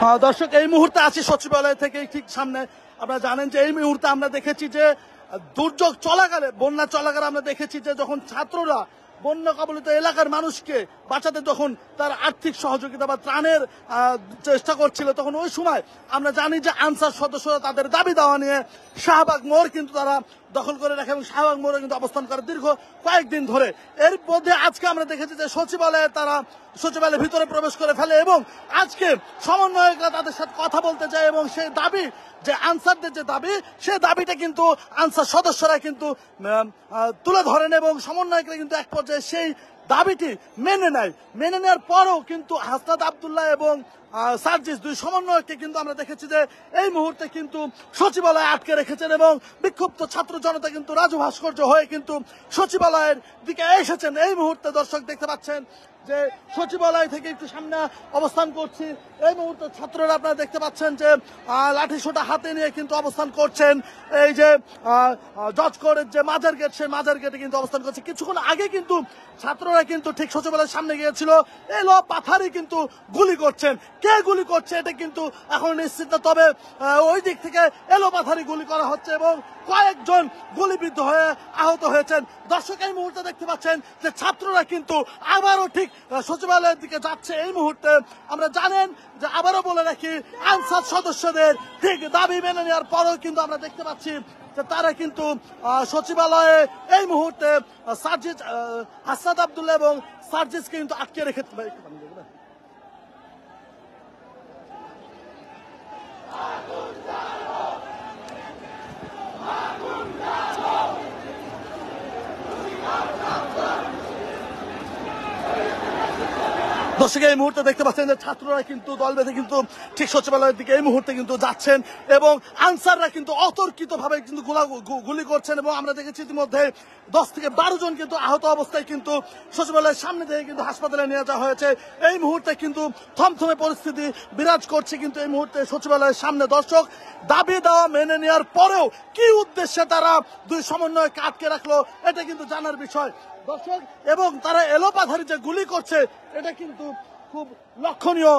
দর্শক, এই মুহূর্তে আছি সচিবালয় থেকে ঠিক সামনে। আপনারা জানেন যে এই মুহূর্তে আমরা দেখেছি যে দুর্যোগ চলাকালে, বন্যা চলাকালে আমরা দেখেছি যে যখন ছাত্ররা বন্যা কবলিত এলাকার মানুষকে বাঁচাতে যখন তার আর্থিক সহযোগিতা বা ত্রাণের চেষ্টা করছিল, তখন ওই সময় আমরা জানি যে আনসার সদস্যরা তাদের দাবি দাওয়া নিয়ে শাহবাগ মোড় কিন্তু তারা দখল করে রাখে এবং শাহবাগ মোড়ে কিন্তু অবস্থান করে দীর্ঘ কয়েকদিন ধরে। এর মধ্যে আজকে আমরা দেখেছি যে সচিবালয়ের ভিতরে প্রবেশ করে ফেলে এবং আজকে সমন্বয়করা তাদের সাথে কথা বলতে চায় এবং সেই দাবি যে আনসারদের যে দাবি, সেই দাবিটা কিন্তু আনসার সদস্যরা কিন্তু তুলে ধরেন এবং সমন্বয়করা কিন্তু এক পর্যায়ে সেই দাবিটি মেনে নেয়। মেনে নেওয়ার পরেও কিন্তু হাসনাত আব্দুল্লাহ এবং সার্জিস দুই সমন্বয়ককে কিন্তু আমরা দেখেছি যে এই মুহূর্তে কিন্তু সচিবালয়ে আটকে রেখেছেন এবং বিক্ষুব্ধ ছাত্র জনতা কিন্তু রাজু ভাস্কর্য হয়ে কিন্তু সচিবালয়ের দিকে এসেছেন। এই মুহূর্তে দর্শক দেখতে পাচ্ছেন যে সচিবালয় থেকে একটু সামনে অবস্থান করছি। এই মুহূর্তে ছাত্ররা আপনারা দেখতে পাচ্ছেন যে লাঠি সোটা হাতে নিয়ে কিন্তু অবস্থান করছেন। এই যে জজ কোর্টের যে মাজার গেট, সেই মাজার গেটে কিন্তু অবস্থান করছে। কিছুক্ষণ আগে কিন্তু ছাত্ররা কিন্তু ঠিক সচিবালয়ের সামনে গিয়েছিল, এলো পাথারি কিন্তু গুলি করছেন। কে গুলি করছে এটা কিন্তু এখন নিশ্চিত না, তবে ওই দিক থেকে এলো পাথারি গুলি করা হচ্ছে এবং কয়েকজন গুলিবিদ্ধ হয়ে আহত হয়েছেন। দর্শক, এই মুহূর্তে দেখতে পাচ্ছেন যে ছাত্ররা কিন্তু আবারও ঠিক সচিবালয়ের দিকে যাচ্ছে। এই মুহূর্তে আমরা জানেন যে আবারও বলে রাখি, আনসার সদস্যদের ঠিক দাবি মেনে নেওয়ার পরেও কিন্তু আমরা দেখতে পাচ্ছি যে তারা কিন্তু সচিবালয়ে এই মুহূর্তে হাসনাত আব্দুল্লাহ এবং সার্জিসকে কিন্তু আটকে রেখেছে। দর্শক, এই মুহূর্তে দেখতে পাচ্ছেন যে ছাত্ররা কিন্তু দল বেঁধে কিন্তু ঠিক সচিবালয়ের দিকে এই মুহূর্তে কিন্তু যাচ্ছেন এবং আনসাররা কিন্তু অতর্কিত ভাবে কিন্তু গুলি করছেন এবং আমরা দেখেছি ইতিমধ্যে 10 থেকে 12 জন কিন্তু আহত অবস্থায় কিন্তু সচিবালয়ের সামনে থেকে কিন্তু হাসপাতালে নিয়ে যাওয়া হয়েছে। এই মুহূর্তে কিন্তু থমথমে পরিস্থিতি বিরাজ করছে কিন্তু এই মুহূর্তে সচিবালয়ের সামনে। দর্শক, দাবি দেওয়া মেনে নেওয়ার পরেও কি উদ্দেশ্যে তারা দুই সমন্বয়কে আটকে রাখলো এটা কিন্তু জানার বিষয় দর্শক। এবং তারা এলোপাথারি যে গুলি করছে এটা কিন্তু খুব লক্ষণীয়।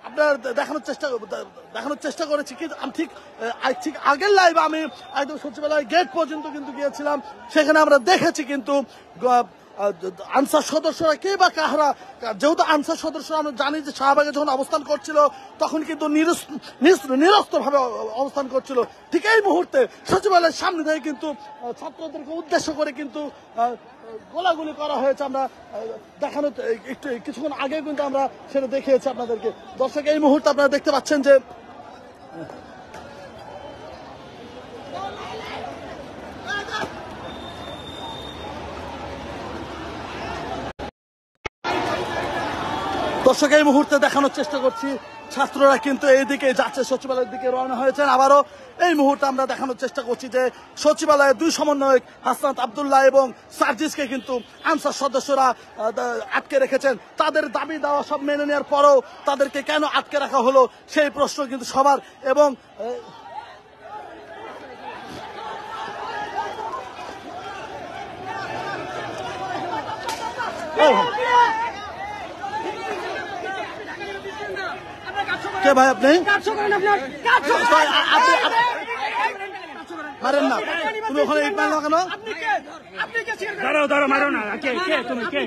আপনার দেখানোর চেষ্টা করেছি কিন্তু আমি ঠিক আগের লাইভে আমি একদম সচিবালয় গেট পর্যন্ত কিন্তু গিয়েছিলাম, সেখানে আমরা দেখেছি কিন্তু আনসার সদস্যরা কে বা কাহারা, যেহেতু আনসার সদস্যরা আমরা জানি যে শাহবাগে যখন অবস্থান করছিল তখন কিন্তু নিরস্ত্র ভাবে অবস্থান করছিল। ঠিক এই মুহূর্তে সচিবালয়ের সামনে থেকে কিন্তু ছাত্রদেরকে উদ্দেশ্য করে কিন্তু গোলাগুলি করা হয়েছে। আমরা দেখানো একটু কিছুক্ষণ আগে কিন্তু আমরা সেটা দেখিয়েছি আপনাদেরকে। দর্শক, এই মুহূর্তে আপনারা দেখতে পাচ্ছেন যে দর্শক, এই মুহূর্তে দেখানোর চেষ্টা করছি ছাত্ররা কিন্তু এইদিকে যাচ্ছে, সচিবালয়ের দিকে রওনা হয়েছেন। আবারও এই মুহূর্তে আমরা দেখানোর চেষ্টা করছি যে সচিবালয়ের দুই সমন্বয়ক হাসনাত আব্দুল্লাহ এবং সার্জিসকে কিন্তু আনসার সদস্যরা আটকে রেখেছেন। তাদের দাবি দেওয়া সব মেনে নেওয়ার পরেও তাদেরকে কেন আটকে রাখা হলো সেই প্রশ্ন কিন্তু সবার। এবং কে ভাই আপনি মারেন না, তুমি ওখানে ইট মারলো কেন? দাঁড়াও মারো না, কে তুমি কে?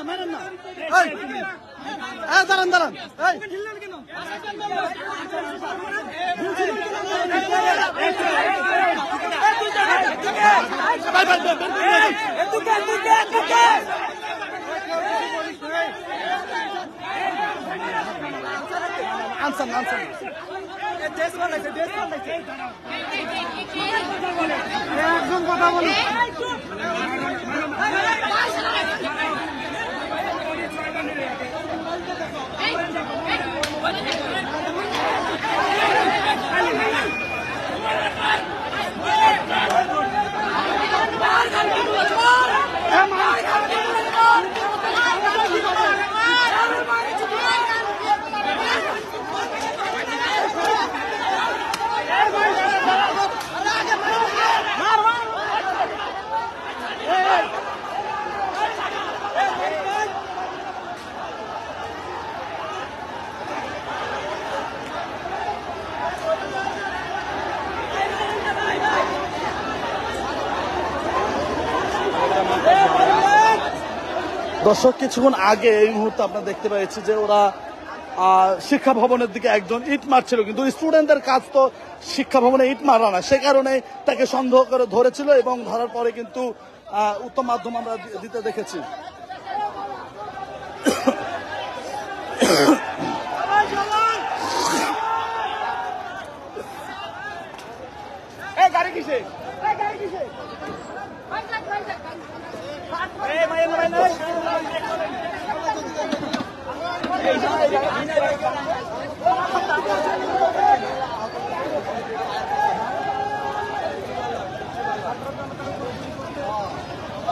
মারেন না, দাঁড়ান আনসান একজন কথা বলি। দর্শক কিছুক্ষণ আগে এই মুহূর্তে আপনারা দেখতে পেয়েছি যে ওরা শিক্ষা ভবনের দিকে একজন ইট মারছিল, কিন্তু স্টুডেন্টদের কাজ তো শিক্ষা ভবনে ইট মারা না, সে কারণে তাকে সন্দেহ করে ধরেছিল এবং ধরার পরে কিন্তু উত্তম মাধ্যম আমরা দিতে দেখেছি। গাড়ি কিসে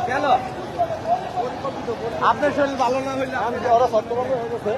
কেন আপনার শরীর ভালো না হইলে ওরা সত্যভাবে হয়ে গেছে।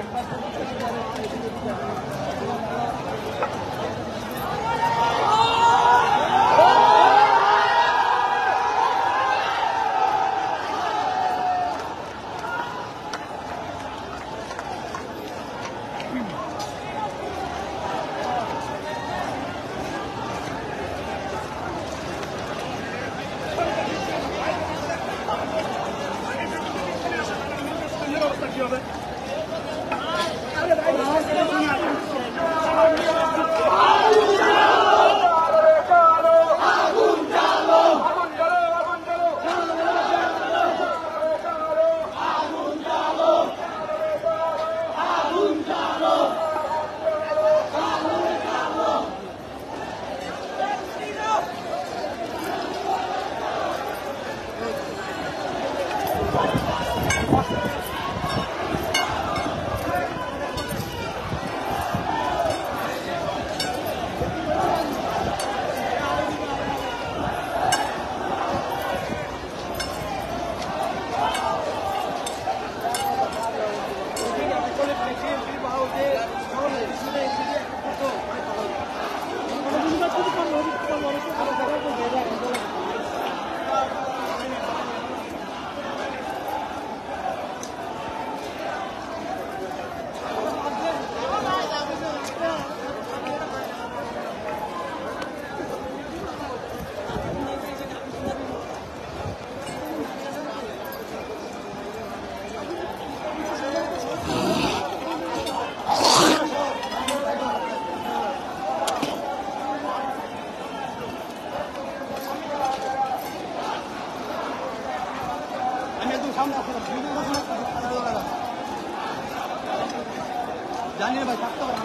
জানিয়ে ভাই থাকতে হবে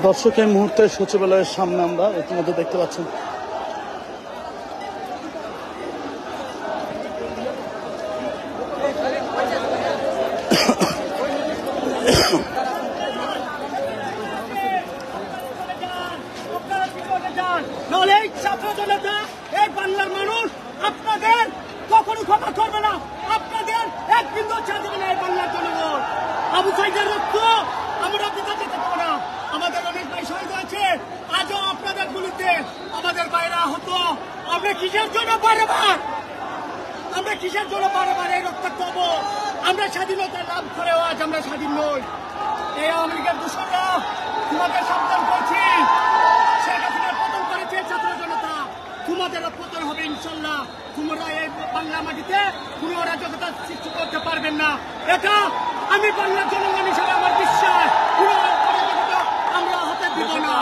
দর্শক এই মুহূর্তে সচিবালয়ের সামনে আমরা ইতিমধ্যে দেখতে পাচ্ছেন ছাত্র জনতা এই বাংলার মানুষ আপনাদের কখনো ক্ষমা করবে না। আপনাদের এক বিন্দু ছাড় দেবে না এই বাংলার জনগণ। আবু সাইদের রক্ত আমরা দিতে যেতে পারবো না। আমাদের অনেক ভাই শহীদ হয়েছে, আজও আপনাদের গুলিতে আমাদের ভাইরা আহত। আমরা কিসের জন্য বারবার এই রক্তাক্ত হবো? আমরা স্বাধীনতা লাভ করেও আজ আমরা স্বাধীন নই। এই আওয়ামী লীগের দূষণরা তোমাদের সাবধান করছি, শেখ হাসিনার পতন করেছে ছাত্র জনতা, তোমাদেরও পতন হবে ইনশাল্লাহ। তোমরা এই বাংলা মাটিতে কোনো অরাজকতা সৃষ্টি করতে পারবেন না, এটা আমি বাংলার জনগণ হিসেবে আমার বিশ্বাস। কোনো অরাজকতা আমরা হতে দিব না।